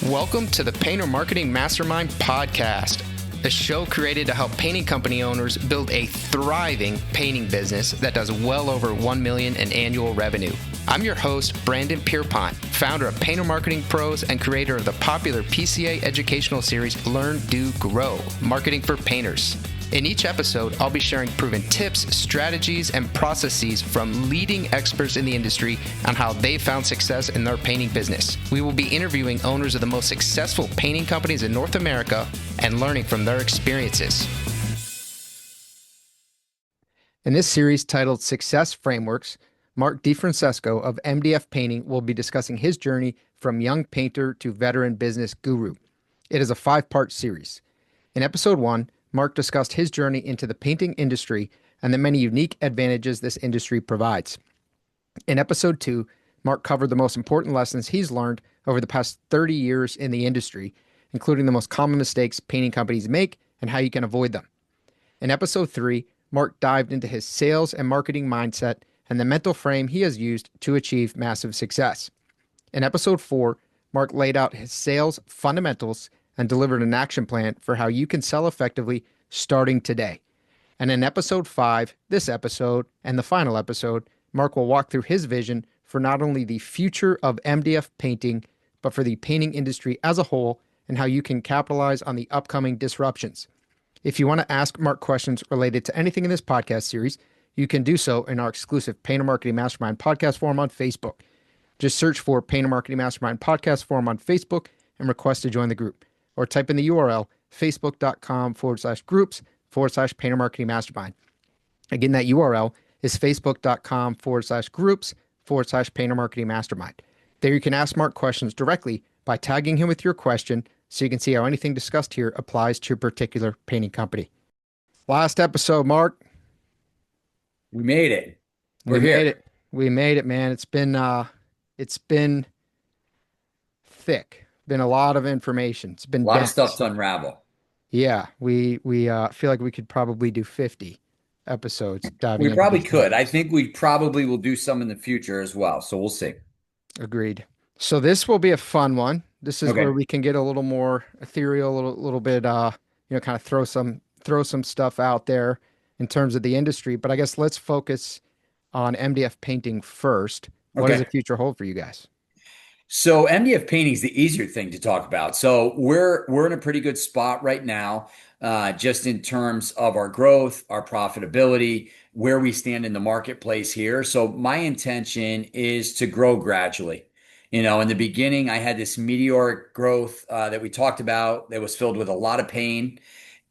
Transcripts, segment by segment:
Welcome to the Painter Marketing Mastermind podcast, a show created to help painting company owners build a thriving painting business that does well over $1 million in annual revenue. I'm your host, Brandon Pierpont, founder of Painter Marketing Pros and creator of the popular PCA educational series, Learn, Do, Grow, Marketing for Painters. In each episode, I'll be sharing proven tips, strategies, and processes from leading experts in the industry on how they found success in their painting business. We will be interviewing owners of the most successful painting companies in North America and learning from their experiences. In this series titled Success Frameworks, Mark DeFrancesco of MDF Painting will be discussing his journey from young painter to veteran business guru. It is a 5-part series. In episode 1, Mark discussed his journey into the painting industry and the many unique advantages this industry provides. In episode 2, Mark covered the most important lessons he's learned over the past 30 years in the industry, including the most common mistakes painting companies make and how you can avoid them. In episode 3, Mark dived into his sales and marketing mindset and the mental frame he has used to achieve massive success. In episode 4, Mark laid out his sales fundamentals and delivered an action plan for how you can sell effectively starting today. And in episode 5, this episode, and the final episode, Mark will walk through his vision for not only the future of MDF painting, but for the painting industry as a whole and how you can capitalize on the upcoming disruptions. If you want to ask Mark questions related to anything in this podcast series, you can do so in our exclusive Painter Marketing Mastermind podcast forum on Facebook. Just search for Painter Marketing Mastermind podcast forum on Facebook and request to join the group. Or type in the URL, facebook.com/groups/Painter Marketing Mastermind. Again, that URL is facebook.com/groups/Painter Marketing Mastermind. There you can ask Mark questions directly by tagging him with your question so you can see how anything discussed here applies to your particular painting company. Last episode, Mark. We made it. We made it, man. It's been thick. Been a lot of information. It's been a lot of stuff to unravel. Yeah, we feel like we could probably do 50 episodes diving. We probably could. I think we probably will do some in the future as well. So we'll see. Agreed. So this will be a fun one. This is where we can get a little more ethereal, a little bit, kind of throw some stuff out there in terms of the industry. But I guess let's focus on MDF painting first. What does the future hold for you guys? So MDF painting is the easier thing to talk about. So we're in a pretty good spot right now, just in terms of our growth, our profitability, where we stand in the marketplace here. So my intention is to grow gradually. In the beginning, I had this meteoric growth that we talked about that was filled with a lot of pain,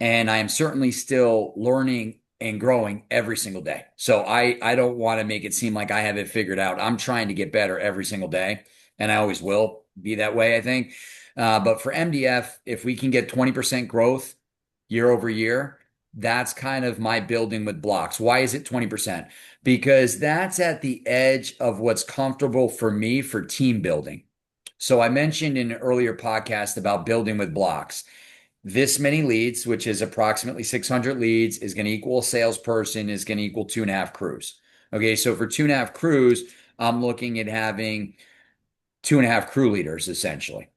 and I am certainly still learning and growing every single day. So I don't want to make it seem like I have it figured out. I'm trying to get better every single day. And I always will be that way, I think. But for MDF, if we can get 20% growth year over year, that's kind of my building with blocks. Why is it 20%? Because that's at the edge of what's comfortable for me for team building. So I mentioned in an earlier podcast about building with blocks. This many leads, which is approximately 600 leads, is going to equal a salesperson, is going to equal 2.5 crews. Okay, so for 2.5 crews, I'm looking at having 2.5 crew leaders, essentially.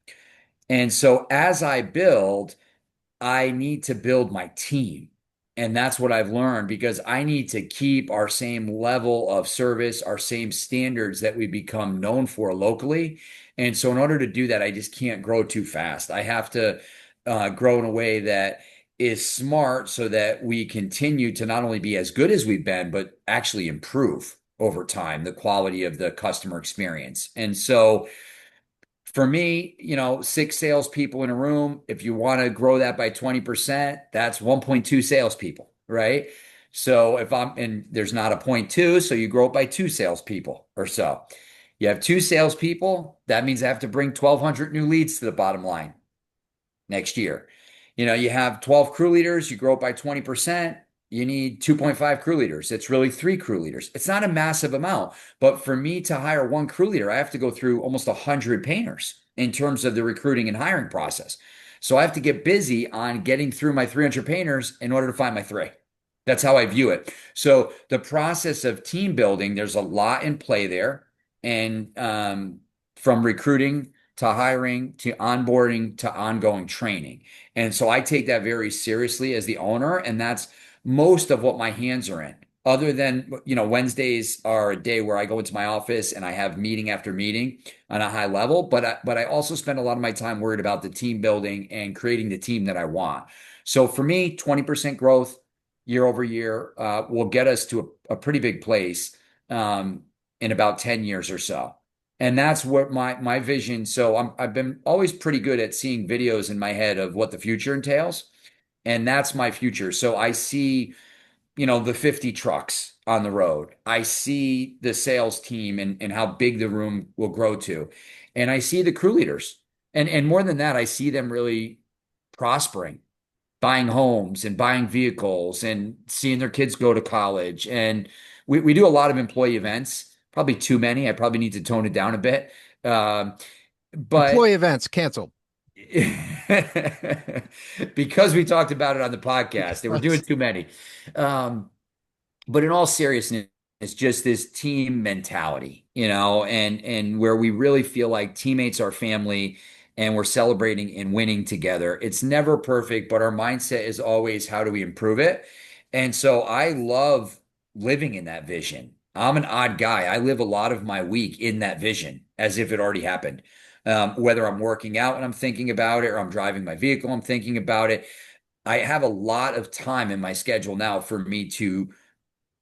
And so as I build, I need to build my team. And that's what I've learned, because I need to keep our same level of service, our same standards that we become known for locally. And so in order to do that, I just can't grow too fast. I have to grow in a way that is smart so that we continue to not only be as good as we've been, but actually improve over time, the quality of the customer experience. And so for me, 6 salespeople in a room, if you want to grow that by 20%, that's 1.2 salespeople, right? So and there's not a 0.2, so you grow it by 2 salespeople or so. You have 2 salespeople, that means I have to bring 1,200 new leads to the bottom line next year. You have 12 crew leaders, you grow it by 20%. You need 2.5 crew leaders. It's really 3 crew leaders. It's not a massive amount, but for me to hire 1 crew leader, I have to go through almost 100 painters in terms of the recruiting and hiring process. So I have to get busy on getting through my 300 painters in order to find my 3. That's how I view it. So the process of team building, there's a lot in play there. And from recruiting to hiring to onboarding to ongoing training. And so I take that very seriously as the owner, and that's most of what my hands are in. Other than, Wednesdays are a day where I go into my office and I have meeting after meeting on a high level, but I also spend a lot of my time worried about the team building and creating the team that I want. So for me, 20% growth year over year will get us to a pretty big place in about 10 years or so. And that's what my vision. So I've been always pretty good at seeing videos in my head of what the future entails. And that's my future. So I see, the 50 trucks on the road. I see the sales team and how big the room will grow to. And I see the crew leaders. And more than that, I see them really prospering, buying homes and buying vehicles and seeing their kids go to college. And we do a lot of employee events, probably too many. I probably need to tone it down a bit. Um, but Employee events canceled. because we talked about it on the podcast, they were doing Because too many. Um, but in all seriousness, it's just this team mentality, and where we really feel like teammates are family and we're celebrating and winning together. It's never perfect, but our mindset is always how do we improve it? And so I love living in that vision. I'm an odd guy. I live a lot of my week in that vision as if it already happened. Whether I'm working out and I'm thinking about it, or I'm driving my vehicle, I'm thinking about it. I have a lot of time in my schedule now for me to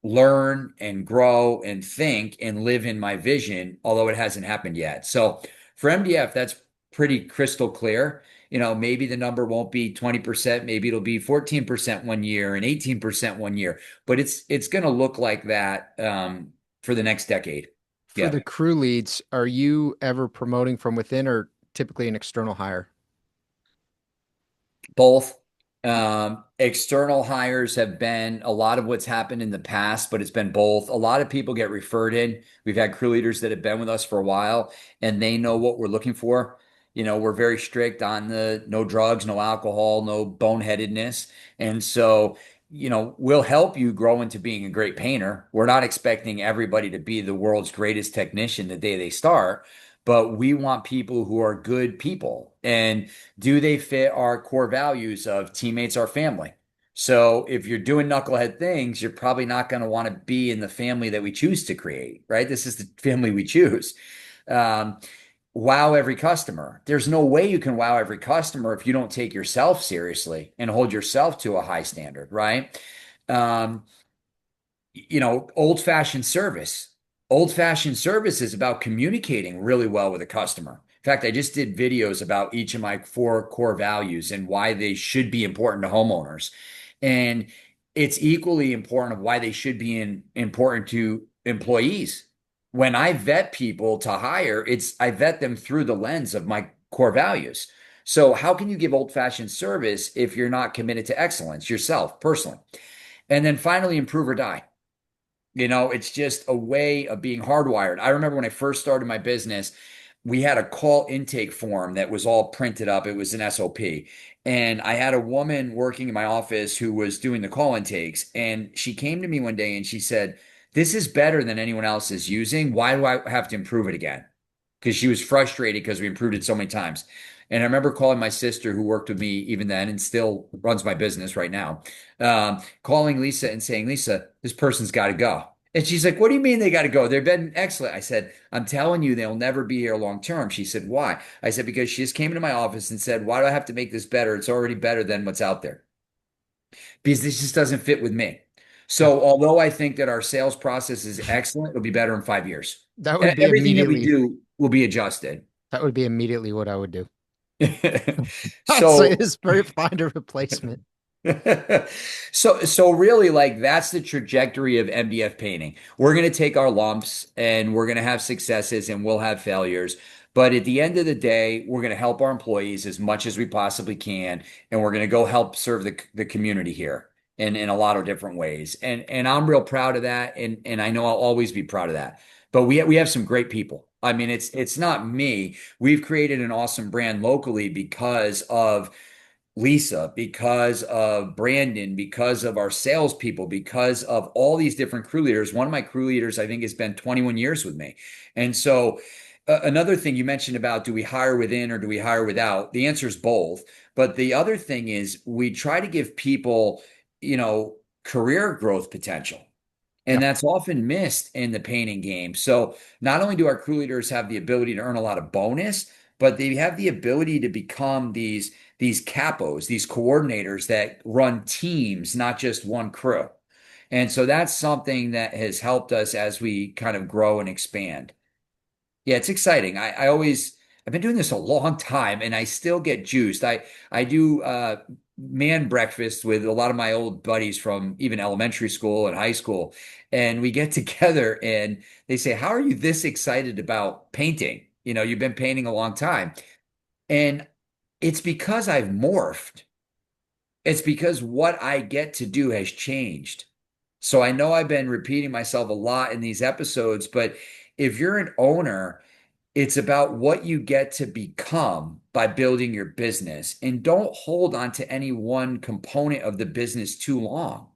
learn and grow and think and live in my vision, although it hasn't happened yet. So for MDF, that's pretty crystal clear. Maybe the number won't be 20%, maybe it'll be 14% one year and 18% one year, but it's going to look like that for the next decade. for Yeah. the crew leads, are you ever promoting from within or typically an external hire? Both. External hires have been a lot of what's happened in the past, but it's been both. A lot of people get referred in. We've had crew leaders that have been with us for a while and they know what we're looking for. We're very strict on the no drugs, no alcohol, no boneheadedness. And so, we'll help you grow into being a great painter. We're not expecting everybody to be the world's greatest technician the day they start, but we want people who are good people. And do they fit our core values of teammates are family? So if you're doing knucklehead things, you're probably not going to want to be in the family that we choose to create, right? This is the family we choose. Um, wow every customer. There's no way you can wow every customer if you don't take yourself seriously and hold yourself to a high standard, right? Um, old-fashioned service. Old-fashioned service is about communicating really well with a customer. In fact, I just did videos about each of my four core values and why they should be important to homeowners. And it's equally important of why they should be important to employees. When I vet people to hire, I vet them through the lens of my core values. So how can you give old-fashioned service if you're not committed to excellence yourself personally? And then finally, improve or die. It's just a way of being hardwired. I remember when I first started my business, we had a call intake form that was all printed up. It was an SOP. And I had a woman working in my office who was doing the call intakes. And she came to me one day and she said, "This is better than anyone else is using. Why do I have to improve it again?" Because she was frustrated because we improved it so many times. And I remember calling my sister, who worked with me even then and still runs my business right now, calling Lisa and saying, "Lisa, this person's got to go." And she's like, "What do you mean they got to go? They've been excellent." I said, "I'm telling you, they'll never be here long term." She said, "Why?" I said, "Because she just came into my office and said, 'Why do I have to make this better? It's already better than what's out there.' Because this just doesn't fit with me." So, although I think that our sales process is excellent, it'll be better in 5 years. That would And be everything that we immediately do will be adjusted. that would be immediately what I would do. I'd say So, is find a replacement. so really, like that's the trajectory of MDF painting. We're going to take our lumps and we're going to have successes and we'll have failures. But at the end of the day, we're going to help our employees as much as we possibly can, and we're going to go help serve the community here in a lot of different ways. And I'm real proud of that, and I know I'll always be proud of that. But we have some great people. I mean, it's not me. We've created an awesome brand locally because of Lisa, because of Brandon, because of our salespeople, because of all these different crew leaders. One of my crew leaders, I think, has been 21 years with me. And so Another thing you mentioned about, do we hire within or do we hire without? The answer is both. But the other thing is we try to give people, you know, career growth potential. Yeah. And that's often missed in the painting game. So not only do our crew leaders have the ability to earn a lot of bonus, but they have the ability to become these capos, these coordinators that run teams, not just one crew. And so that's something that has helped us as we kind of grow and expand. Yeah, it's exciting. I've been doing this a long time and I still get juiced. I do man breakfast with a lot of my old buddies from even elementary school and high school. And we get together and they say, "How are you this excited about painting? You know, you've been painting a long time." And it's because I've morphed. It's because what I get to do has changed. So I know I've been repeating myself a lot in these episodes, but if you're an owner, it's about what you get to become by building your business. And don't hold on to any one component of the business too long.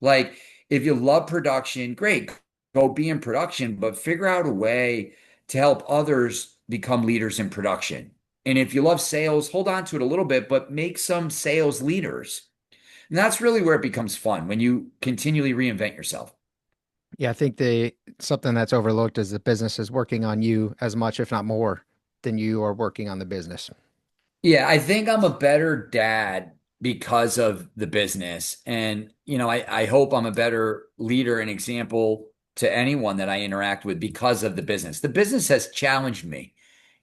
Like, if you love production, great, go be in production, but figure out a way to help others become leaders in production. And if you love sales, hold on to it a little bit, but make some sales leaders. And that's really where it becomes fun when you continually reinvent yourself. Yeah, I think the something that's overlooked is the business is working on you as much, if not more, than you are working on the business. Yeah, I think I'm a better dad because of the business. And, you know, I hope I'm a better leader and example to anyone that I interact with because of the business. The business has challenged me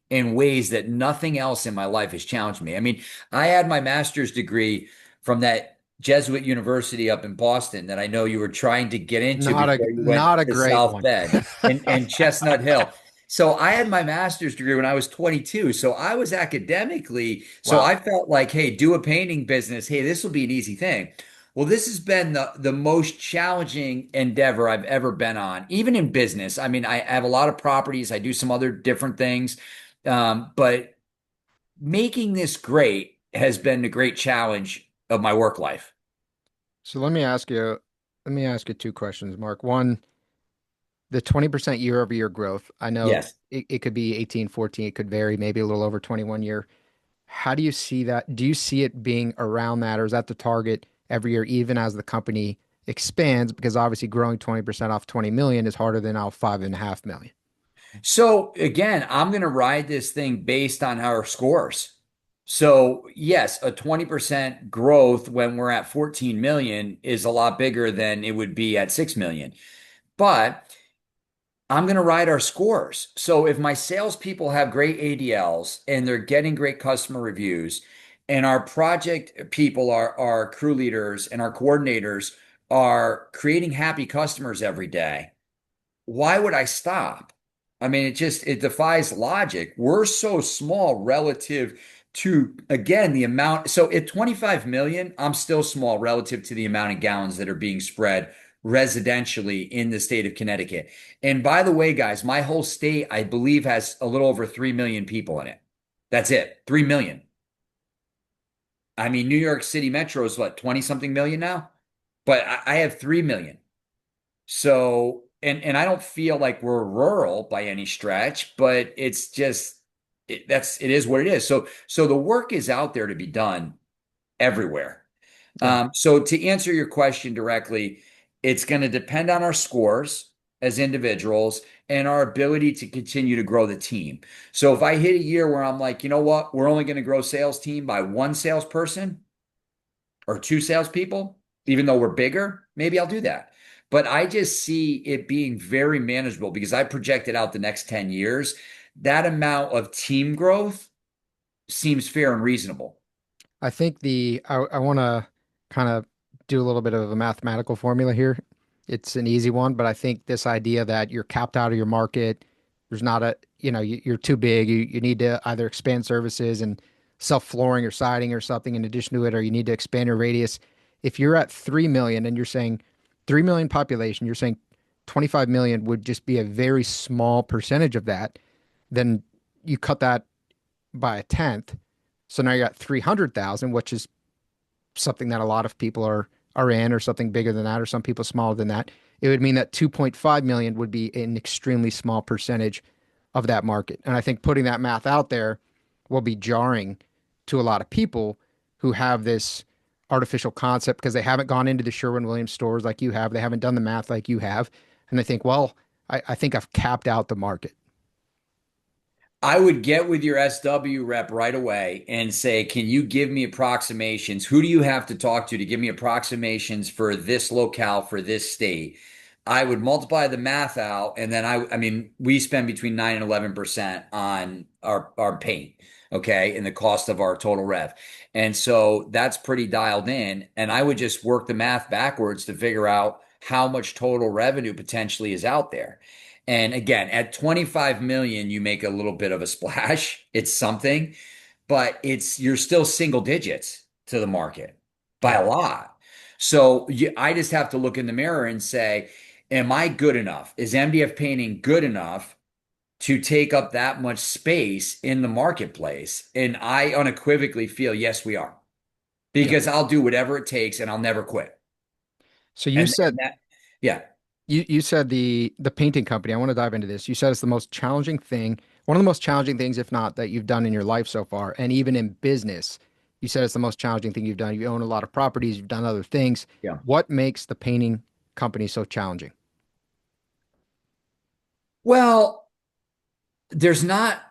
in ways that nothing else in my life has challenged me. I mean, I had my master's degree from that Jesuit university up in Boston that I know you were trying to get into before you went Not a to great South one. Bend and Chestnut Hill. So I had my master's degree when I was 22. So I was academically, so Wow. I felt like, hey, do a painting business. Hey, this will be an easy thing. Well, this has been the most challenging endeavor I've ever been on, even in business. I mean, I have a lot of properties. I do some other different things. But making this great has been a great challenge of my work life. So let me ask you two questions, Mark. One, the 20% year over year growth. I know Yes. it could be 18, 14, it could vary, maybe a little over 21 year. How do you see that? Do you see it being around that, or is that the target every year, even as the company expands? Because obviously growing 20% off 20 million is harder than off 5.5 million. So again, I'm going to ride this thing based on our scores. So yes, a 20% growth when we're at 14 million is a lot bigger than it would be at 6 million. But I'm going to ride our scores. So if my salespeople have great ADLs and they're getting great customer reviews, and our project people, our crew leaders and our coordinators are creating happy customers every day, why would I stop? I mean, it defies logic. We're so small relative to, again, the amount. So at 25 million, I'm still small relative to the amount of gallons that are being spread residentially in the state of Connecticut. And by the way, guys, my whole state, I believe, has a little over 3 million people in it. That's it, 3 million. I mean, New York City Metro is what, 20 something million now? But I have 3 million. So, and I don't feel like we're rural by any stretch, but it's just it is what it is. So the work is out there to be done everywhere. Yeah. So to answer your question directly, it's going to depend on our scores as individuals and our ability to continue to grow the team. So if I hit a year where I'm like, you know what, we're only going to grow sales team by one salesperson, or two salespeople, even though we're bigger, maybe I'll do that. But I just see it being very manageable because I projected out the next 10 years. That amount of team growth seems fair and reasonable. I think I want to kind of do a little bit of a mathematical formula here. It's an easy one, but I think this idea that you're capped out of your market, there's not a, you're too big. You need to either expand services and sell flooring or siding or something in addition to it, or you need to expand your radius. If you're at 3 million and you're saying 3 million population, you're saying 25 million would just be a very small percentage of that, then you cut that by a tenth. So now you're at 300,000, which is something that a lot of people are in, or something bigger than that, or some people smaller than that. It would mean that 2.5 million would be an extremely small percentage of that market. And I think putting that math out there will be jarring to a lot of people who have this artificial concept because they haven't gone into the Sherwin-Williams stores like you have. They haven't done the math like you have. And they think, well, I think I've capped out the market. I would get with your SW rep right away and say, can you give me approximations? Who do you have to talk to give me approximations for this locale, for this state? I would multiply the math out, and then I mean, we spend between 9 and 11% on our paint, okay, and the cost of our total rev. And so that's pretty dialed in. And I would just work the math backwards to figure out how much total revenue potentially is out there. And again, at 25 million, you make a little bit of a splash. It's something, but you're still single digits to the market by Yeah. a lot. So I just have to look in the mirror and say, am I good enough? Is MDF painting good enough to take up that much space in the marketplace? And I unequivocally feel, yes, we are, Yeah. because I'll do whatever it takes and I'll never quit. So And that, yeah. you said the painting company. I want to dive into this. You said it's the most challenging thing, one of the most challenging things, if not that you've done in your life so far, and even in business. You said it's the most challenging thing you've done. You own a lot of properties, you've done other things. Yeah. What makes the painting company so challenging? Well, there's not,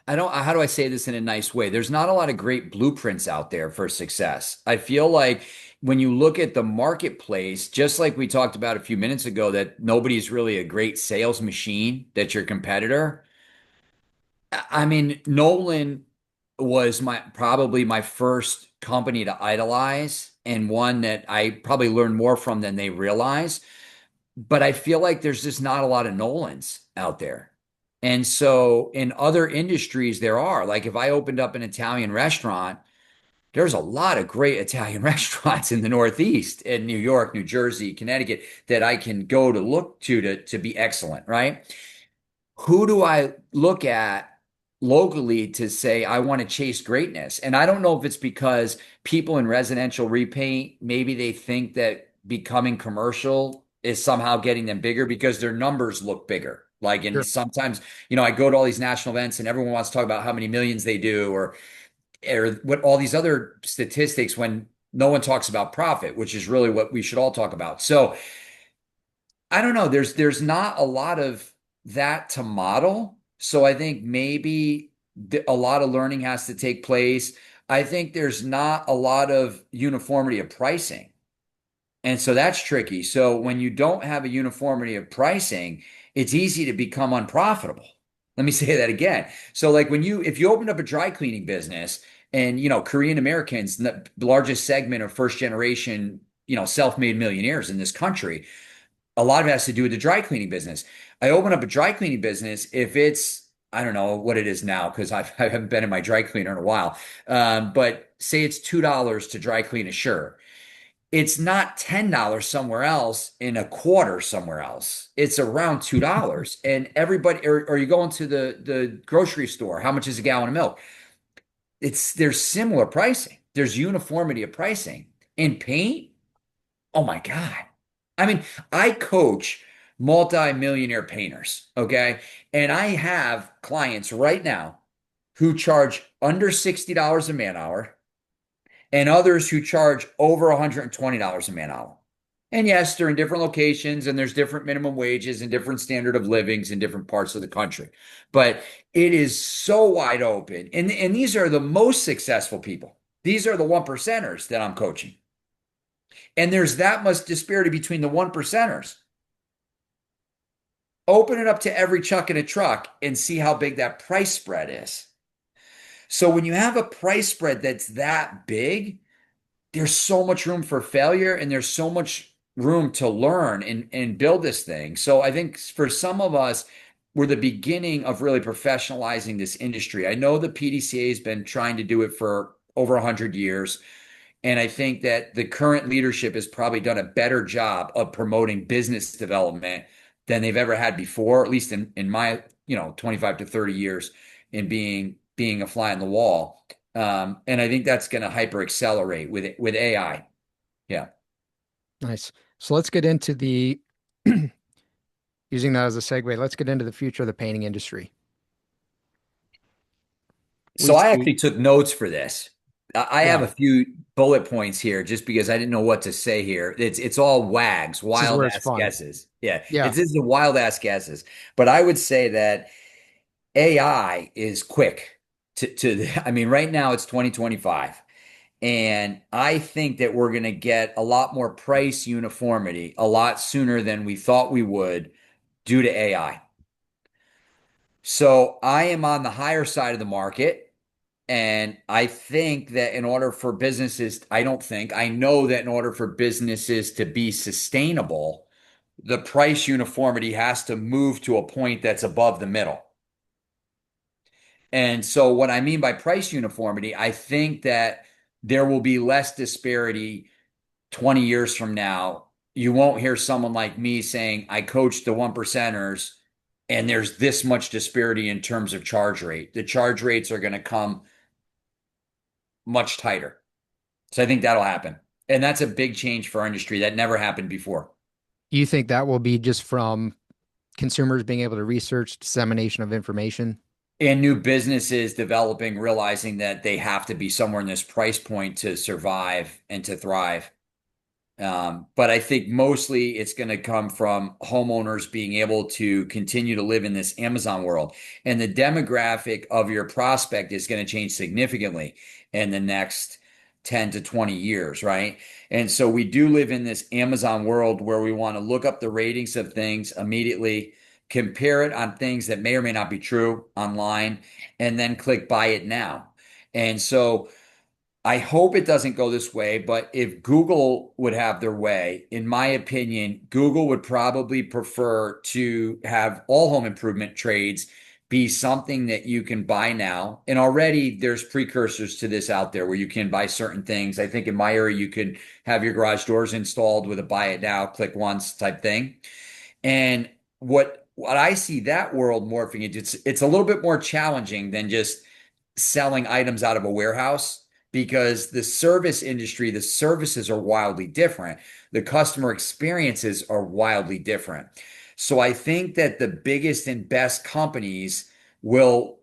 I don't, how do I say this in a nice way? There's not a lot of great blueprints out there for success. I feel like when you look at the marketplace, just like we talked about a few minutes ago, that nobody's really a great sales machine, that's your competitor. I mean, Nolan was probably my first company to idolize, and one that I probably learned more from than they realize. But I feel like there's just not a lot of Nolans out there. And so in other industries, there are. Like if I opened up an Italian restaurant, there's a lot of great Italian restaurants in the Northeast, in New York, New Jersey, Connecticut, that I can go to look to be excellent, right? Who do I look at locally to say I want to chase greatness? And I don't know if it's because people in residential repaint, maybe they think that becoming commercial is somehow getting them bigger because their numbers look bigger. Like, and Sure. sometimes, I go to all these national events and everyone wants to talk about how many millions they do, or what all these other statistics, when no one talks about profit, which is really what we should all talk about. So I don't know. There's not a lot of that to model. So I think maybe a lot of learning has to take place. I think there's not a lot of uniformity of pricing. And so that's tricky. So when you don't have a uniformity of pricing, it's easy to become unprofitable. Let me say that again. So like if you opened up a dry cleaning business, and Korean Americans, the largest segment of first generation, self-made millionaires in this country, a lot of it has to do with the dry cleaning business. I open up a dry cleaning business if it's, I don't know what it is now because I haven't been in my dry cleaner in a while. But say it's $2 to dry clean a shirt. It's not $10 somewhere else in a quarter somewhere else. It's around $2. And everybody, or you go into the grocery store, how much is a gallon of milk? There's similar pricing. There's uniformity of pricing. In paint, oh my God. I mean, I coach multi-millionaire painters, okay? And I have clients right now who charge under $60 a man hour and others who charge over $120 a man hour. And yes, they're in different locations and there's different minimum wages and different standard of livings in different parts of the country. But it is so wide open. And these are the most successful people. These are the one percenters that I'm coaching. And there's that much disparity between the one percenters. Open it up to every chuck in a truck and see how big that price spread is. So when you have a price spread that's that big, there's so much room for failure and there's so much room to learn and build this thing. So I think for some of us, we're the beginning of really professionalizing this industry. I know the PDCA has been trying to do it for over 100 years. And I think that the current leadership has probably done a better job of promoting business development than they've ever had before, at least in my, 25 to 30 years in being a fly on the wall. And I think that's going to hyper accelerate with AI. Yeah. Nice. So let's get into the using that as a segue. Let's get into the future of the painting industry. We So I see. actually took notes for this. I have Yeah, a few bullet points here just because I didn't know what to say here. It's all wags, this is wild where it's ass fun. guesses. Yeah, Yeah. this is the wild ass guesses. But I would say that AI is quick I mean, right now it's 2025. And I think that we're going to get a lot more price uniformity a lot sooner than we thought we would due to AI. So I am on the higher side of the market. And I think that in order for businesses, I don't think, I know that in order for businesses to be sustainable, the price uniformity has to move to a point that's above the middle. And so, what I mean by price uniformity, I think that there will be less disparity 20 years from now. You won't hear someone like me saying, I coach the one percenters, and there's this much disparity in terms of charge rate. The charge rates are going to come much tighter. So I think that'll happen. And that's a big change for our industry that never happened before. You think that will be just from consumers being able to research dissemination of information? And new businesses developing, realizing that they have to be somewhere in this price point to survive and to thrive. But I think mostly it's going to come from homeowners being able to continue to live in this Amazon world. And the demographic of your prospect is going to change significantly in the next 10 to 20 years, right? And so we do live in this Amazon world where we want to look up the ratings of things immediately, compare it on things that may or may not be true online, and then click buy it now. And so I hope it doesn't go this way, but if Google would have their way, in my opinion, Google would probably prefer to have all home improvement trades be something that you can buy now. And already there's precursors to this out there where you can buy certain things. I think in my area, you could have your garage doors installed with a buy it now, click once type thing. And what I see that world morphing into, it's a little bit more challenging than just selling items out of a warehouse because the service industry, the services are wildly different. The customer experiences are wildly different. So I think that the biggest and best companies will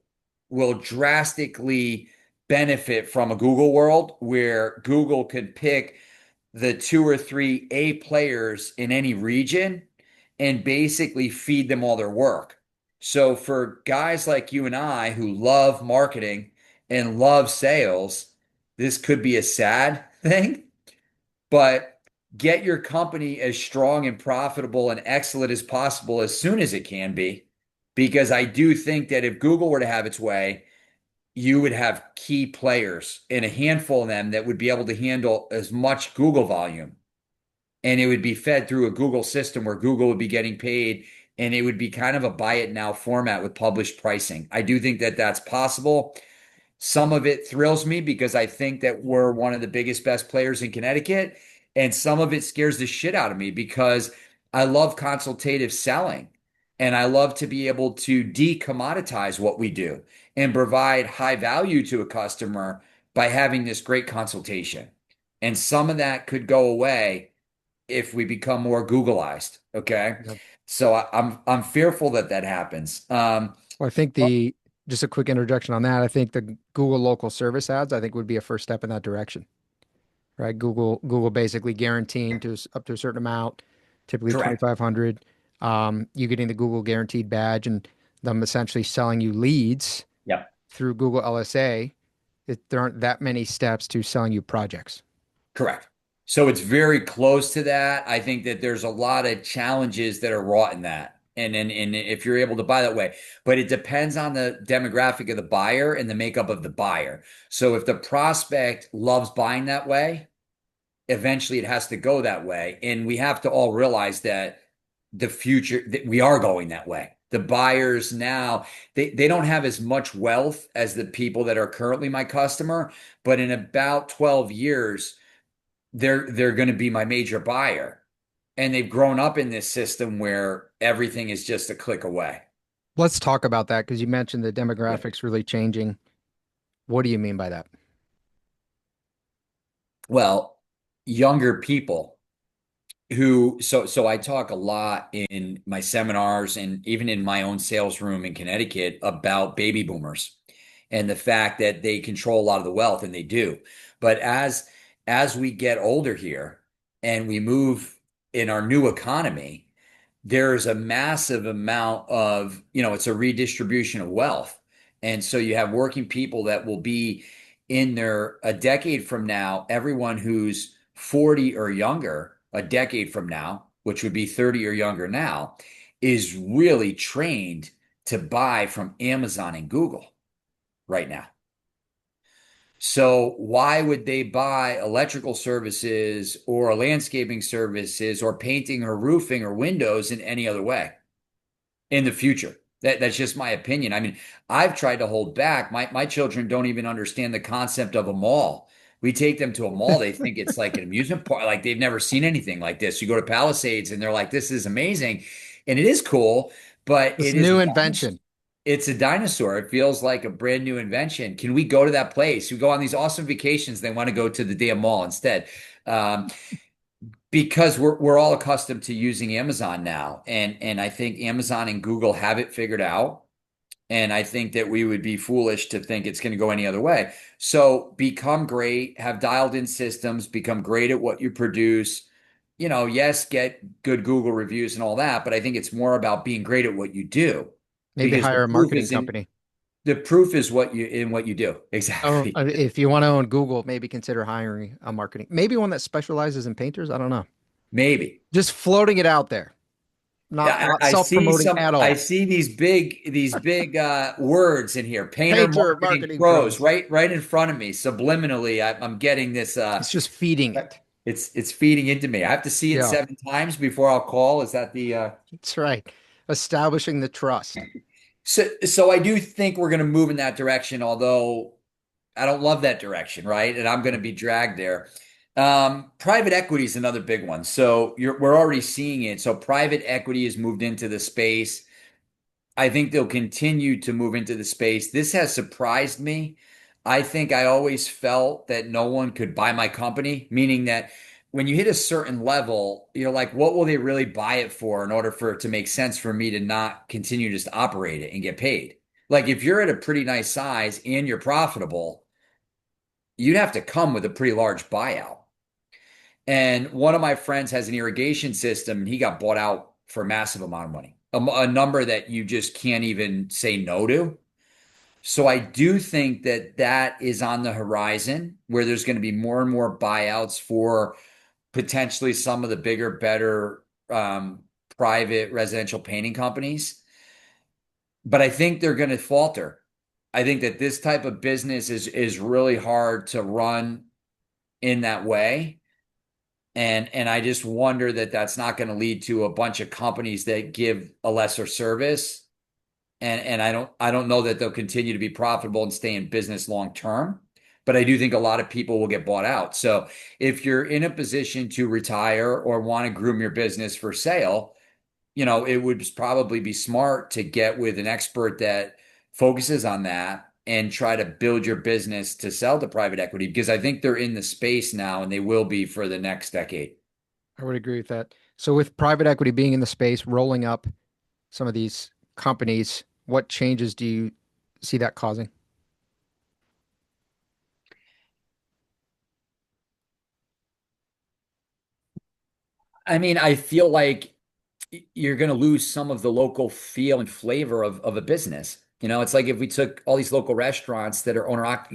drastically benefit from a Google world where Google could pick the two or three A players in any region and basically feed them all their work. So for guys like you and I who love marketing and love sales, this could be a sad thing, but get your company as strong and profitable and excellent as possible as soon as it can be. Because I do think that if Google were to have its way, you would have key players and a handful of them that would be able to handle as much Google volume. And it would be fed through a Google system where Google would be getting paid. And it would be kind of a buy it now format with published pricing. I do think that that's possible. Some of it thrills me because I think that we're one of the biggest, best players in Connecticut. And some of it scares the shit out of me because I love consultative selling and I love to be able to decommoditize what we do and provide high value to a customer by having this great consultation. And some of that could go away if we become more Googleized. Okay. Yep. So I'm fearful that that happens. Well, I think just a quick interjection on that. I think the Google local service ads, I think would be a first step in that direction, right? Google basically guaranteeing up to a certain amount, typically Correct. 2,500. You getting the Google guaranteed badge and them essentially selling you leads Yep. through Google LSA. There aren't that many steps to selling you projects. Correct. So it's very close to that. I think that there's a lot of challenges that are wrought in that. And if you're able to buy that way, but it depends on the demographic of the buyer and the makeup of the buyer. So if the prospect loves buying that way, eventually it has to go that way. And we have to all realize that the future that we are going that way. The buyers now, they don't have as much wealth as the people that are currently my customer, but in about 12 years, they're going to be my major buyer. And they've grown up in this system where everything is just a click away. Let's talk about that because you mentioned the Yeah. demographics really changing. What do you mean by that? Well, younger people so I talk a lot in my seminars and even in my own sales room in Connecticut about baby boomers. and the fact that they control a lot of the wealth, and they do. But as we get older here and we move in our new economy, there's a massive amount of, it's a redistribution of wealth. And so you have working people that will be in their a decade from now, everyone who's 40 or younger, a decade from now, which would be 30 or younger now, is really trained to buy from Amazon and Google right now. So why would they buy electrical services or landscaping services or painting or roofing or windows in any other way in the future? That's just my opinion. I mean, I've tried to hold back. My children don't even understand the concept of a mall. We take them to a mall, they think it's like an amusement park, like they've never seen anything like this. You go to Palisades and they're like, this is amazing. And it is cool, but This it is a new dinosaur. invention. It's a dinosaur. It feels like a brand new invention. Can we go to that place? We go on these awesome vacations. They want to go to the damn mall instead. Um, because we're all accustomed to using Amazon now. And I think Amazon and Google have it figured out. And I think that we would be foolish to think it's going to go any other way. So become great, have dialed in systems, become great at what you produce. Yes, get good Google reviews and all that, but I think it's more about being great at what you do, Maybe because hire a marketing company. the proof is what you do. Oh, Exactly. if you want to own Google, maybe consider hiring a marketing, maybe one that specializes in painters. I don't know. Maybe. Just floating it out there, not Yeah, not I see self-promoting some at I all. see these big words in here. Painter Painter marketing marketing pros pros. right in front of me. Subliminally, I'm getting this It's just feeding it. it's feeding into me. I have to see it Yeah, 7 times before I'll call. Is that the that's right. Establishing the trust. so I do think we're going to move in that direction, although I don't love that direction, right? And I'm going to be dragged there. Private equity is another big one. So we're already seeing it. So private equity has moved into the space. I think they'll continue to move into the space. This has surprised me. I think I always felt that no one could buy my company, meaning that when you hit a certain level, you're like, what will they really buy it for in order for it to make sense for me to not continue just to operate it and get paid? Like if you're at a pretty nice size and you're profitable, you'd have to come with a pretty large buyout. And one of my friends has an irrigation system and he got bought out for a massive amount of money, a number that you just can't even say no to. So I do think that that is on the horizon where there's going to be more and more buyouts for potentially some of the bigger, better private residential painting companies. But I think they're going to falter. I think that this type of business is really hard to run in that way. And I just wonder that that's not going to lead to a bunch of companies that give a lesser service. And I don't know that they'll continue to be profitable and stay in business long term. But I do think a lot of people will get bought out. So if you're in a position to retire or want to groom your business for sale, it would probably be smart to get with an expert that focuses on that and try to build your business to sell to private equity, because I think they're in the space now and they will be for the next decade. I would agree with that. So with private equity being in the space, rolling up some of these companies, what changes do you see that causing? I mean, I feel like you're going to lose some of the local feel and flavor of a business. It's like if we took all these local restaurants that are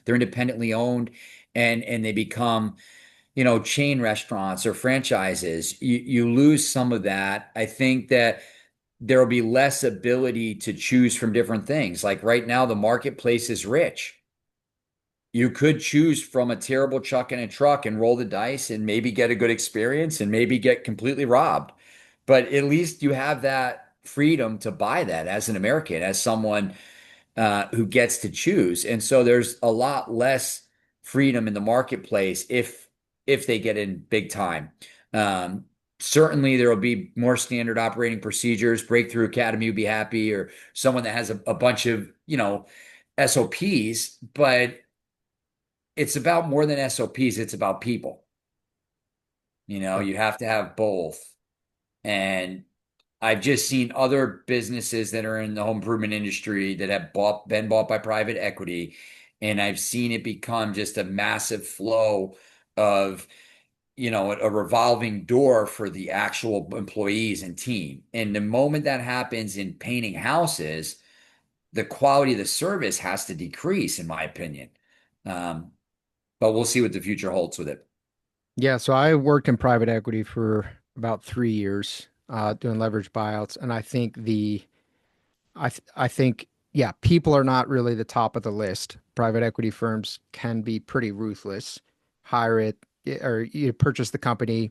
they're independently owned and they become, chain restaurants or franchises, you lose some of that. I think that there will be less ability to choose from different things. Like right now, the marketplace is rich. You could choose from a terrible chuck in a truck and roll the dice and maybe get a good experience and maybe get completely robbed. But at least you have that freedom to buy that as an American, as someone who gets to choose. And so there's a lot less freedom in the marketplace if they get in big time. Um, Certainly there will be more standard operating procedures. Breakthrough Academy would be happy, or someone that has a bunch of, SOPs, but it's about more than SOPs. It's about people. Right. You have to have both. And I've just seen other businesses that are in the home improvement industry that have been bought by private equity, and I've seen it become just a massive flow of, a revolving door for the actual employees and team. And the moment that happens in painting houses, the quality of the service has to decrease, in my opinion. Um, but we'll see what the future holds with it. Yeah, so I worked in private equity for about 3 years, doing leverage buyouts, and I think yeah, people are not really the top of the list. Private equity firms can be pretty ruthless. Hire it or you purchase the company,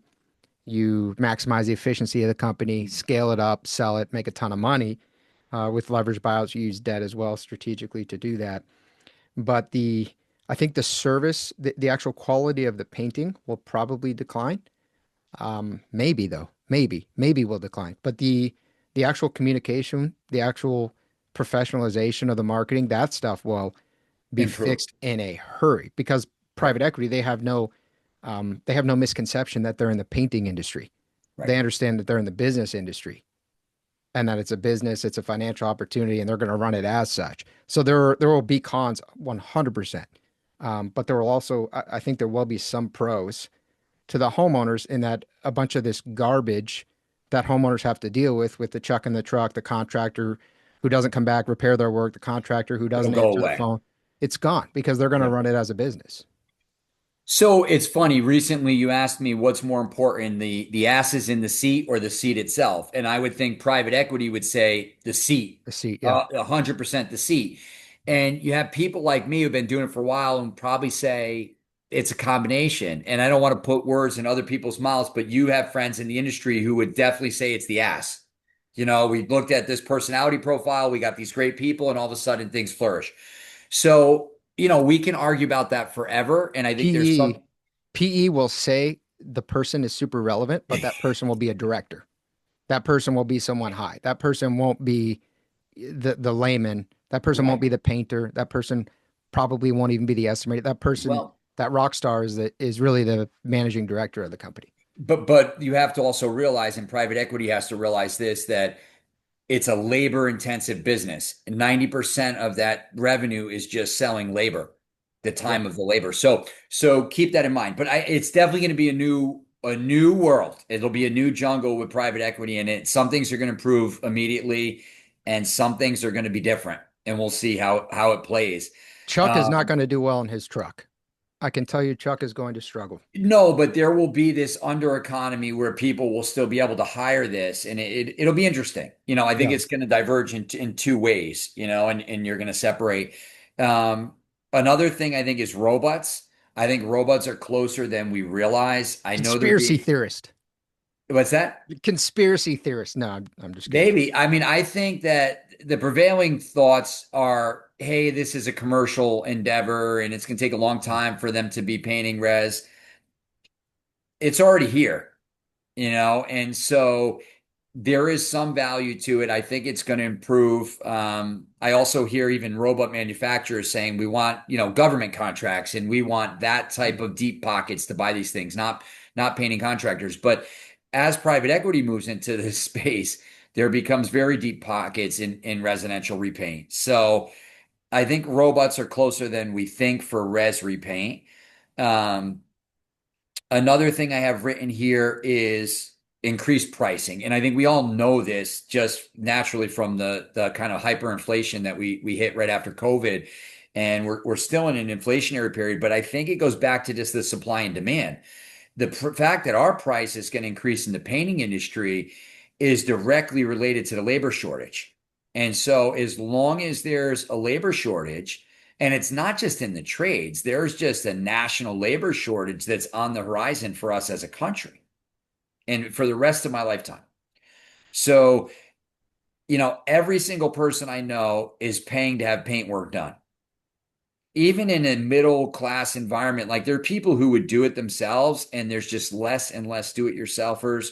you maximize the efficiency of the company, scale it up, sell it, make a ton of money. With leverage buyouts, you use debt as well strategically to do that. But I think the service, the actual quality of the painting will probably decline. Maybe though, maybe will decline. But the actual communication, the actual professionalization of the marketing, that stuff will be Improve. fixed in a hurry because Right. private equity, they have no misconception that they're in the painting industry. Right. They understand that they're in the business industry and that it's a business, it's a financial opportunity, and they're going to run it as such. So there will be cons 100%. But there will also, I think there will be some pros to the homeowners in that a bunch of this garbage that homeowners have to deal with the chuck in the truck, the contractor who doesn't come back, repair their work, the contractor who It'll doesn't go answer the away. phone, it's gone because they're going to Yep. run it as a business. So it's funny. Recently, you asked me what's more important, the asses in the seat or the seat itself, and I would think private equity would say the seat, The seat, yeah. 100% the seat. And you have people like me who've been doing it for a while and probably say it's a combination. And I don't want to put words in other people's mouths, but you have friends in the industry who would definitely say it's the ass. We looked at this personality profile, we got these great people, and all of a sudden things flourish. So, we can argue about that forever. And I think there's PE some. PE will say the person is super relevant, but that person will be a director. That person will be someone high. That person won't be the layman. That person won't Right. be the painter. That person probably won't even be the estimator. That person, Well, that rock star is really the managing director of the company. but you have to also realize, and private equity has to realize this, that it's a labor intensive business. And 90% of that revenue is just selling labor, the Yeah. time of the labor. So keep that in mind. But it's definitely going to be a new world. It'll be a new jungle with private equity in it. Some things are going to improve immediately, and some things are going to be different. And we'll see how it plays. Chuck is not Um, going to do well in his truck. I can tell you Chuck is going to struggle. No, but there will be this under economy where people will still be able to hire this, and it'll be interesting. I think Yeah. it's going to diverge in two ways. And you're going to separate. Um, Another thing I think is robots. I think robots are closer than we realize. I know they're Conspiracy being. theorist. What's that? Conspiracy theorist. No, I'm just kidding. Maybe. I mean, I think that the prevailing thoughts are, hey, this is a commercial endeavor, and it's going to take a long time for them to be painting res. It's already here. And so there is some value to it. I think it's going to improve. I also hear even robot manufacturers saying we want, government contracts and we want that type of deep pockets to buy these things, not painting contractors. But as private equity moves into this space, there becomes very deep pockets in residential repaint. So I think robots are closer than we think for res repaint. Um, Another thing I have written here is increased pricing. And I think we all know this just naturally from the kind of hyperinflation that we hit right after COVID. And we're still in an inflationary period, but I think it goes back to just the supply and demand. The fact that our price is going to increase in the painting industry is directly related to the labor shortage. And so, as long as there's a labor shortage, and it's not just in the trades, there's just a national labor shortage that's on the horizon for us as a country and for the rest of my lifetime. So, every single person I know is paying to have paint work done. Even in a middle class environment, like there are people who would do it themselves, and there's just less and less do it yourselfers.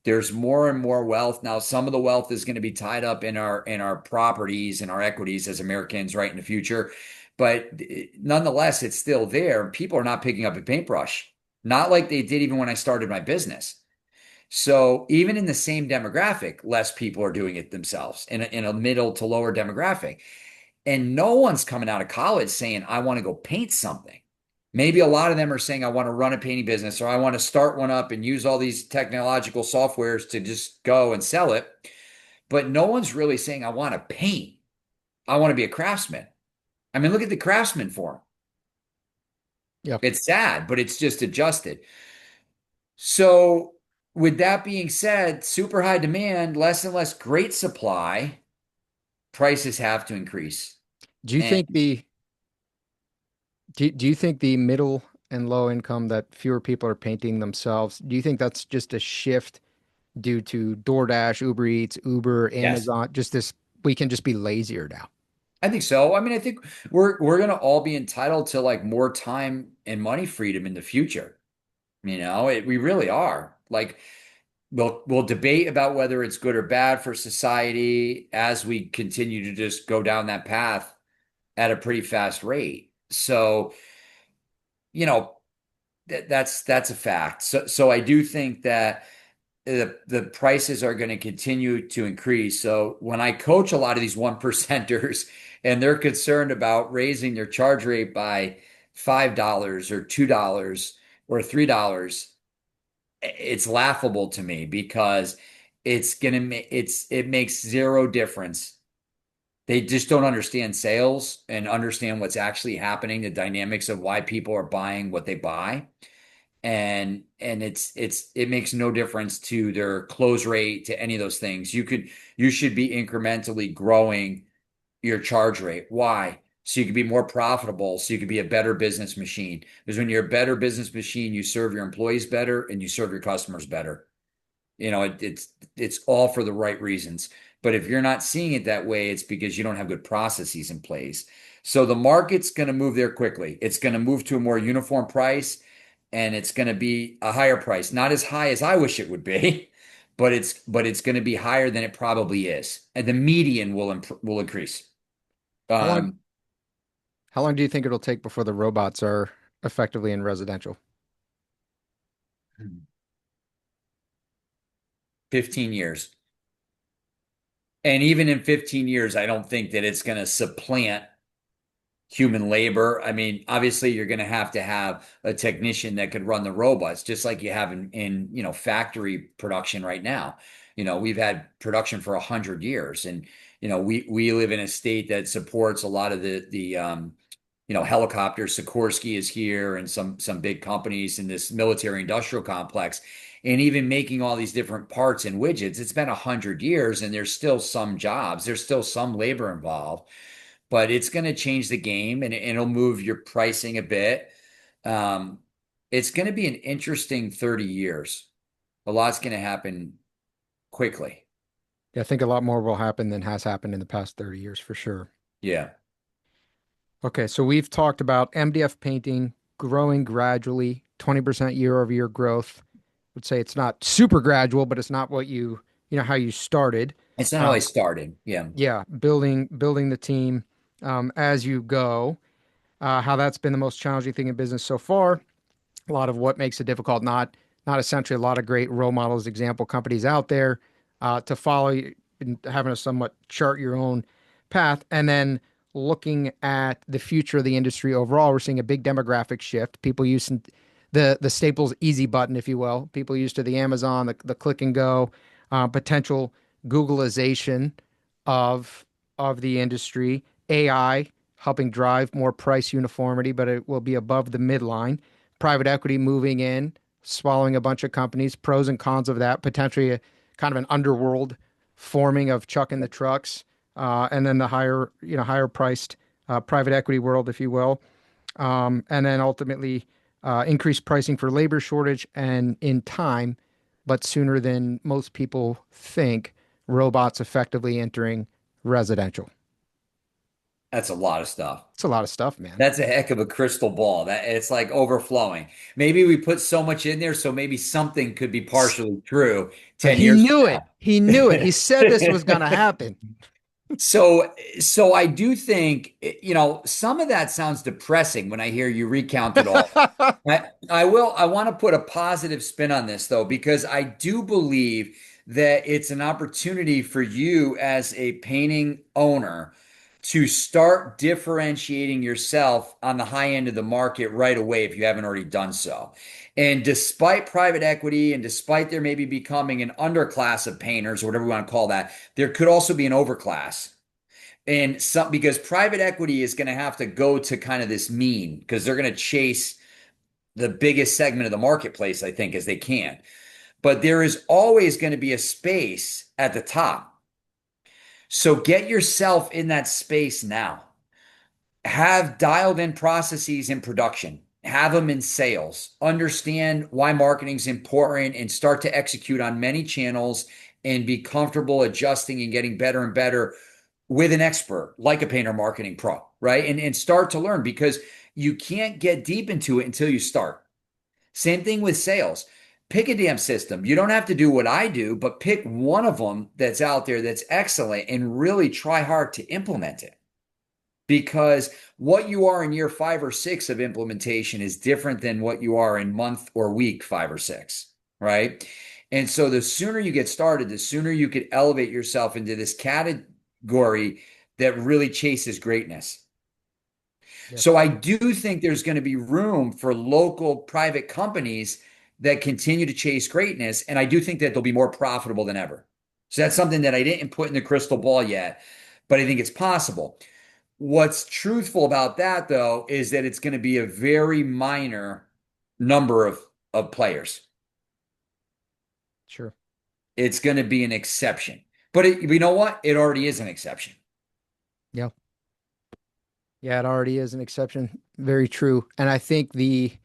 There's more and more wealth. Now, some of the wealth is going to be tied up in our properties and our equities as Americans right in the future. But nonetheless, it's still there. People are not picking up a paintbrush, not like they did even when I started my business. So even in the same demographic, less people are doing it themselves in a middle to lower demographic. And no one's coming out of college saying, I want to go paint something. Maybe a lot of them are saying, I want to run a painting business or I want to start one up and use all these technological softwares to just go and sell it. But no one's really saying, I want to paint. I want to be a craftsman. I mean, look at the craftsman form. Yeah. It's sad, but it's just adjusted. So, with that being said, super high demand, less and less great supply, prices have to increase. Do you And think do you think the middle and low income that fewer people are painting themselves, do you think that's just a shift due to DoorDash, Uber Eats, Uber, yes, Amazon, just this we can just be lazier now? I think so. I mean, I think we're gonna all be entitled to like more time and money freedom in the future. We really are. Like we'll debate about whether it's good or bad for society as we continue to just go down that path at a pretty fast rate. So, you know, that's a fact. So I do think that the prices are going to continue to increase. So when I coach a lot of these one percenters and they're concerned about raising their charge rate by $5 or $2 or $3, it's laughable to me because it makes zero difference. They just don't understand sales and understand what's actually happening, the dynamics of why people are buying what they buy. And it makes no difference to their close rate, to any of those things. You should be incrementally growing your charge rate. Why? So you can be more profitable, so you can be a better business machine. Because when you're a better business machine, you serve your employees better and you serve your customers better. It's all for the right reasons. But if you're not seeing it that way, it's because you don't have good processes in place. So the market's going to move there quickly. It's going to move to a more uniform price and it's going to be a higher price. Not as high as I wish it would be, but it's going to be higher than it probably is. And the median will increase. How long Um, how long do you think it'll take before the robots are effectively in residential? 15 years. And even in 15 years, I don't think that it's going to supplant human labor. I mean, obviously you're going to have a technician that could run the robots, just like you have in factory production right now. We've had production for 100 years, and we live in a state that supports a lot of the helicopters. Sikorsky is here, and some big companies in this military industrial complex. And even making all these different parts and widgets, it's been 100 years, and there's still some jobs, there's still some labor involved, but it's going to change the game and it'll move your pricing a bit. Um, it's going to be an interesting 30 years. A lot's going to happen quickly. Yeah, I think a lot more will happen than has happened in the past 30 years for sure. Yeah. Okay, so we've talked about MDF painting growing gradually, 20% year over year growth. Would say it's not super gradual, but it's not what how you started. It's not how I Um, started. Yeah. yeah, building the team as you go. How that's been the most challenging thing in business so far. A lot of what makes it difficult, not essentially a lot of great role models, example companies out there to follow, and having to somewhat chart your own path, and then looking at the future of the industry overall. We're seeing a big demographic shift. People using the Staples easy button, if you will. People used to the Amazon, the click and go, potential Googleization of the industry, AI helping drive more price uniformity, but it will be above the midline. Private equity moving in, swallowing a bunch of companies, pros and cons of that, potentially a kind of an underworld forming of chucking the trucks, and then the higher priced private equity world, if you will, and then ultimately increased pricing for labor shortage and in time, but sooner than most people think, robots effectively entering residential. That's a lot of stuff. It's a lot of stuff, man. That's a heck of a crystal ball. That it's like overflowing. Maybe we put so much in there, so maybe something could be partially true 10 He years knew from it. He knew it. He said this was now. going to happen. So I do think, some of that sounds depressing when I hear you recount it all. I want to put a positive spin on this though, because I do believe that it's an opportunity for you as a painting owner to start differentiating yourself on the high end of the market right away if you haven't already done so. And despite private equity and despite there maybe becoming an underclass of painters or whatever we want to call that, there could also be an overclass. And some because private equity is going to have to go to kind of this mean because they're going to chase the biggest segment of the marketplace, I think, as they can. But there is always going to be a space at the top. So get yourself in that space now. Have dialed in processes in production, have them in sales, understand why marketing is important, and start to execute on many channels and be comfortable adjusting and getting better and better with an expert like a painter marketing pro, right? And start to learn because you can't get deep into it until you start. Same thing with sales. Pick a damn system. You don't have to do what I do, but pick one of them that's out there that's excellent and really try hard to implement it. Because what you are in year 5 or 6 of implementation is different than what you are in month or week 5 or 6, right? And so the sooner you get started, the sooner you could elevate yourself into this category that really chases greatness. Yep. So I do think there's going to be room for local private companies that continue to chase greatness. And I do think that they'll be more profitable than ever. So that's something that I didn't put in the crystal ball yet, but I think it's possible. What's truthful about that, though, is that it's going to be a very minor number of players. Sure. It's going to be an exception. But you know what? It already is an exception. Yeah. Yeah, it already is an exception. Very true. And I think we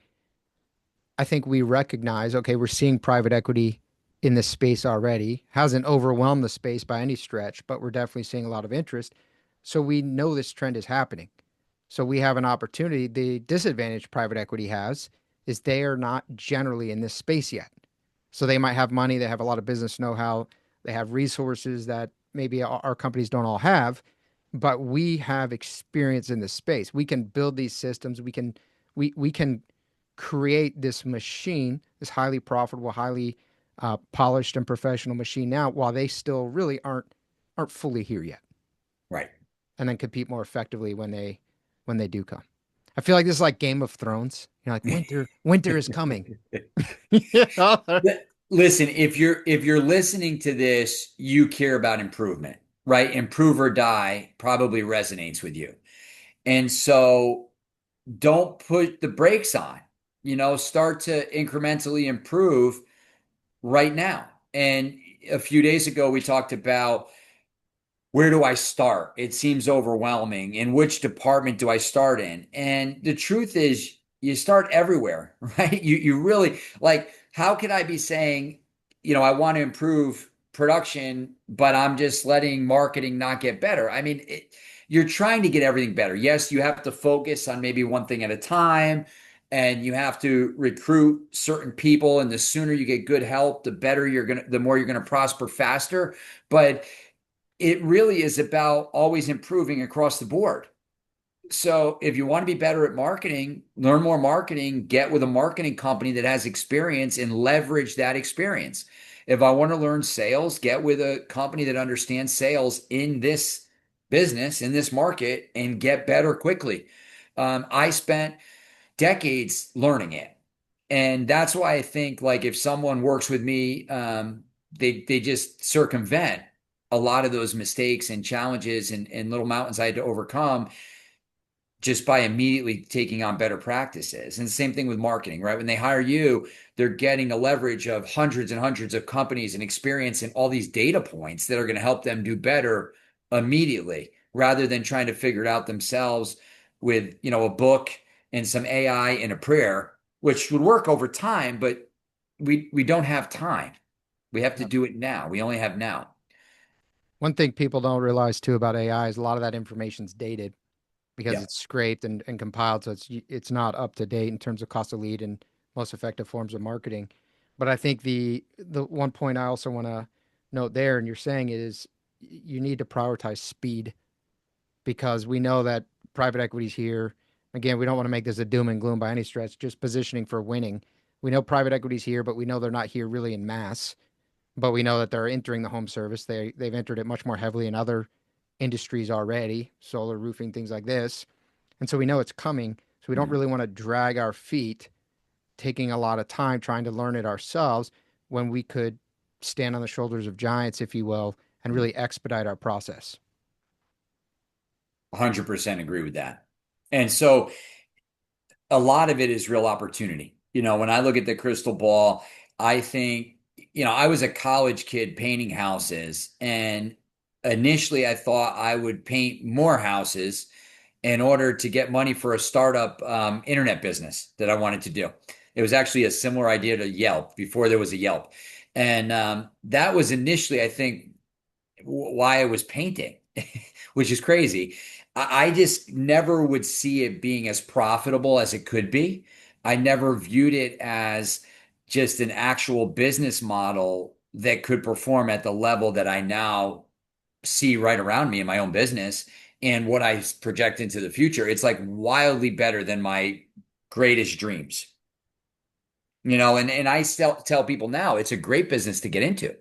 recognize, okay, we're seeing private equity in this space already. Hasn't overwhelmed the space by any stretch, but we're definitely seeing a lot of interest. So we know this trend is happening. So we have an opportunity. The disadvantage private equity has is they are not generally in this space yet. So they might have money, they have a lot of business know-how, they have resources that maybe our companies don't all have, but we have experience in this space. We can build these systems. We can create this machine, this highly profitable, highly polished and professional machine now, while they still really aren't fully here yet, Right. and then compete more effectively when they do come. I feel like this is like Game of Thrones. You know, like winter is coming. Yeah. Listen, if you're listening to this, you care about improvement, right? Improve or die probably resonates with you. And so don't put the brakes on. Start to incrementally improve right now. And a few days ago, we talked about where do I start? It seems overwhelming. In which department do I start in? And the truth is, you start everywhere, right? You really like, how can I be saying, I want to improve production, but I'm just letting marketing not get better? I mean, you're trying to get everything better. Yes, you have to focus on maybe one thing at a time, and you have to recruit certain people. And the sooner you get good help, the more you're gonna prosper faster. But it really is about always improving across the board. So if you want to be better at marketing, learn more marketing, get with a marketing company that has experience and leverage that experience. If I want to learn sales, get with a company that understands sales in this business, in this market, and get better quickly. I spent decades learning it. And that's why I think like if someone works with me, they just circumvent a lot of those mistakes and challenges and little mountains I had to overcome just by immediately taking on better practices. And the same thing with marketing, right? When they hire you, they're getting a leverage of hundreds and hundreds of companies and experience and all these data points that are going to help them do better immediately rather than trying to figure it out themselves with, a book and some AI and a prayer, which would work over time, but we don't have time. We have to Yeah. do it now. We only have now. One thing people don't realize too about AI is a lot of that information's dated because Yeah. it's scraped and compiled, so it's not up to date in terms of cost of lead and most effective forms of marketing. But I think the one point I also want to note there, and you're saying it is you need to prioritize speed because we know that private equity's here. Again, we don't want to make this a doom and gloom by any stretch, just positioning for winning. We know private equity's here, but we know they're not here really in mass. But we know that they're entering the home service. They've entered it much more heavily in other industries already, solar roofing, things like this. And so we know it's coming. So we don't Mhm. really want to drag our feet, taking a lot of time trying to learn it ourselves when we could stand on the shoulders of giants, if you will, and really expedite our process. 100% agree with that. And so a lot of it is real opportunity. When I look at the crystal ball, I think, I was a college kid painting houses, and initially I thought I would paint more houses in order to get money for a startup internet business that I wanted to do. It was actually a similar idea to Yelp before there was a Yelp. And that was initially, I think, why I was painting, which is crazy. I just never would see it being as profitable as it could be. I never viewed it as just an actual business model that could perform at the level that I now see right around me in my own business and what I project into the future. It's like wildly better than my greatest dreams. And I still tell people now it's a great business to get into.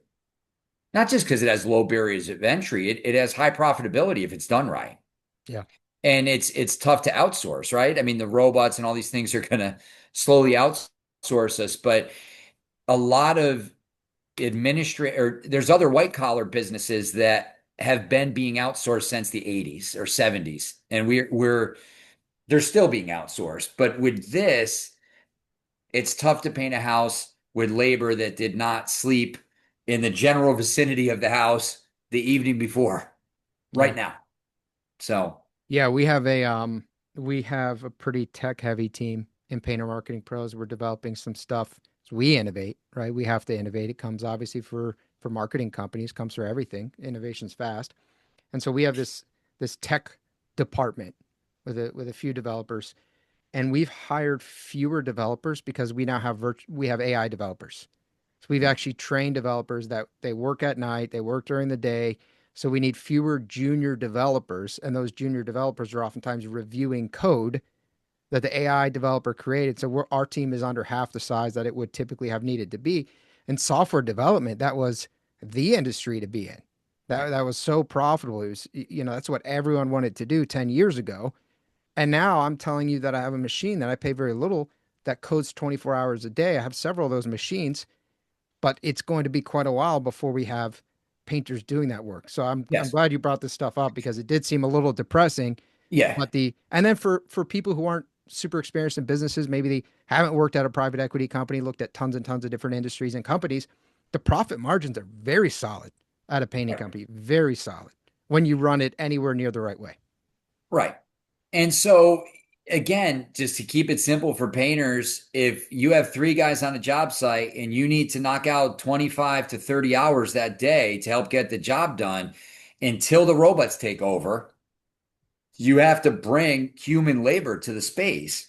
Not just because it has low barriers of entry, it has high profitability if it's done right. Yeah. And it's tough to outsource, right? I mean, the robots and all these things are going to slowly outsource us, but a lot of or there's other white collar businesses that have been being outsourced since the 80s or 70s, and they're still being outsourced. But with this, it's tough to paint a house with labor that did not sleep in the general vicinity of the house the evening before Yeah. right now. So, Yeah, we have a pretty tech heavy team in Painter Marketing Pros. We're developing some stuff. So we innovate, right? We have to innovate. It comes obviously for marketing companies, comes for everything. Innovation's fast. And so we have this tech department with a few developers, and we've hired fewer developers because we now have we have AI developers. So we've actually trained developers that they work at night, they work during the day. So we need fewer junior developers, and those junior developers are oftentimes reviewing code that the AI developer created. So our team is under half the size that it would typically have needed to be. In software development, that was the industry to be in. That was so profitable. It was, that's what everyone wanted to do 10 years ago. And now I'm telling you that I have a machine that I pay very little that codes 24 hours a day. I have several of those machines, but it's going to be quite a while before we have painters doing that work. So I'm yes. glad you brought this stuff up because it did seem a little depressing. Yeah. But and then for people who aren't super experienced in businesses, maybe they haven't worked at a private equity company, looked at tons and tons of different industries and companies, the profit margins are very solid at a painting company, very solid when you run it anywhere near the right way. Right. And so, again, just to keep it simple for painters, if you have three guys on a job site and you need to knock out 25 to 30 hours that day to help get the job done until the robots take over, you have to bring human labor to the space.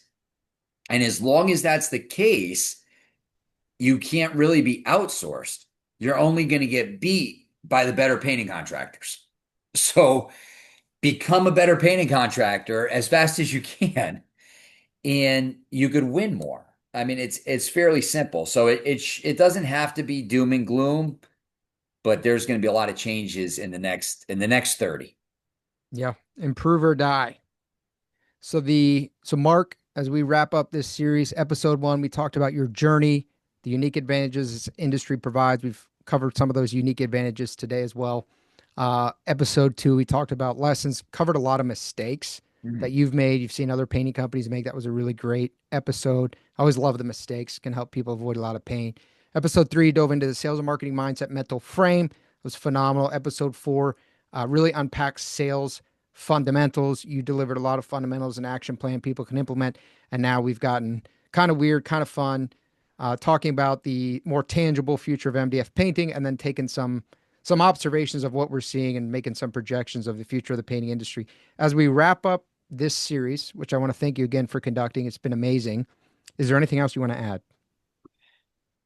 And as long as that's the case, you can't really be outsourced. You're only going to get beat by the better painting contractors. So become a better painting contractor as fast as you can, and you could win more. I mean, it's fairly simple. So it doesn't have to be doom and gloom, but there's going to be a lot of changes in the next 30. Yeah, improve or die. So Mark, as we wrap up this series, episode 1, we talked about your journey, the unique advantages this industry provides. We've covered some of those unique advantages today as well. Episode 2, we talked about lessons, covered a lot of mistakes that Mhm. you've made. You've seen other painting companies make. That was a really great episode. I always love the mistakes, can help people avoid a lot of pain. Episode 3 dove into the sales and marketing mindset mental frame. It was phenomenal. Episode 4 really unpacks sales fundamentals. You delivered a lot of fundamentals and action plan people can implement. And now we've gotten kind of weird, kind of fun, talking about the more tangible future of MDF painting, and then taking some observations of what we're seeing and making some projections of the future of the painting industry. As we wrap up this series, which I want to thank you again for conducting, it's been amazing. Is there anything else you want to add?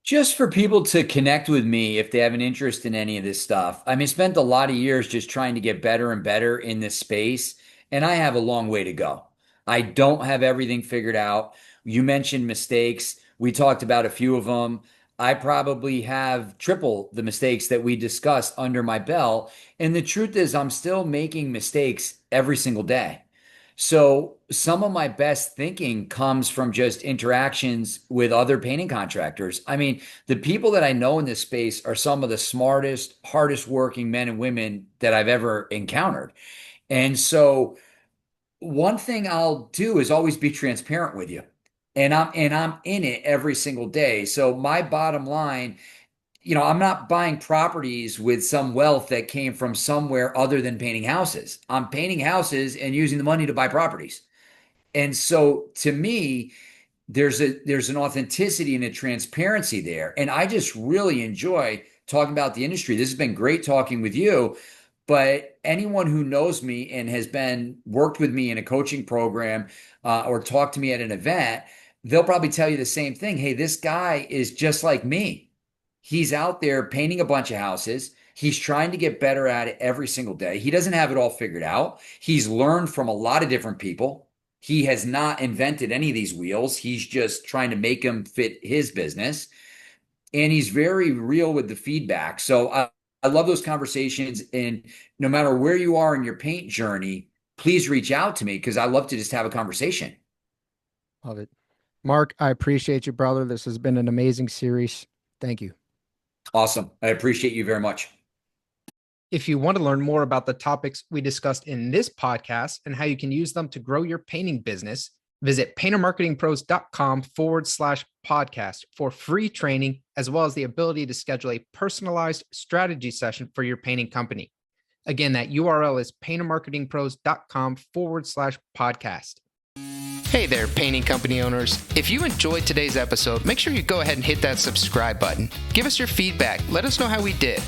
Just for people to connect with me if they have an interest in any of this stuff. I mean, I spent a lot of years just trying to get better and better in this space, and I have a long way to go. I don't have everything figured out. You mentioned mistakes. We talked about a few of them. I probably have triple the mistakes that we discussed under my belt. And the truth is, I'm still making mistakes every single day. So some of my best thinking comes from just interactions with other painting contractors. I mean, the people that I know in this space are some of the smartest, hardest working men and women that I've ever encountered. And so one thing I'll do is always be transparent with you. And I'm in it every single day. So my bottom line, I'm not buying properties with some wealth that came from somewhere other than painting houses. I'm painting houses and using the money to buy properties. And so to me, there's an authenticity and a transparency there. And I just really enjoy talking about the industry. This has been great talking with you. But anyone who knows me and has been worked with me in a coaching program or talked to me at an event, they'll probably tell you the same thing. Hey, this guy is just like me. He's out there painting a bunch of houses. He's trying to get better at it every single day. He doesn't have it all figured out. He's learned from a lot of different people. He has not invented any of these wheels. He's just trying to make them fit his business. And he's very real with the feedback. So I love those conversations. And no matter where you are in your paint journey, please reach out to me because I love to just have a conversation. Love it. Mark, I appreciate you, brother. This has been an amazing series. Thank you. Awesome. I appreciate you very much. If you want to learn more about the topics we discussed in this podcast and how you can use them to grow your painting business, visit paintermarketingpros.com/podcast for free training, as well as the ability to schedule a personalized strategy session for your painting company. Again, that URL is paintermarketingpros.com/podcast. Hey there, painting company owners. If you enjoyed today's episode, make sure you go ahead and hit that subscribe button. Give us your feedback. Let us know how we did.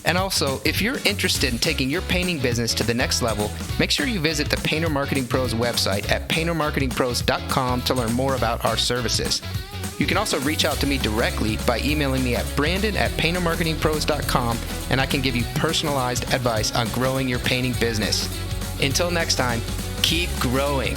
And also, if you're interested in taking your painting business to the next level, make sure you visit the Painter Marketing Pros website at paintermarketingpros.com to learn more about our services. You can also reach out to me directly by emailing me at brandon@paintermarketingpros.com, and I can give you personalized advice on growing your painting business. Until next time, keep growing.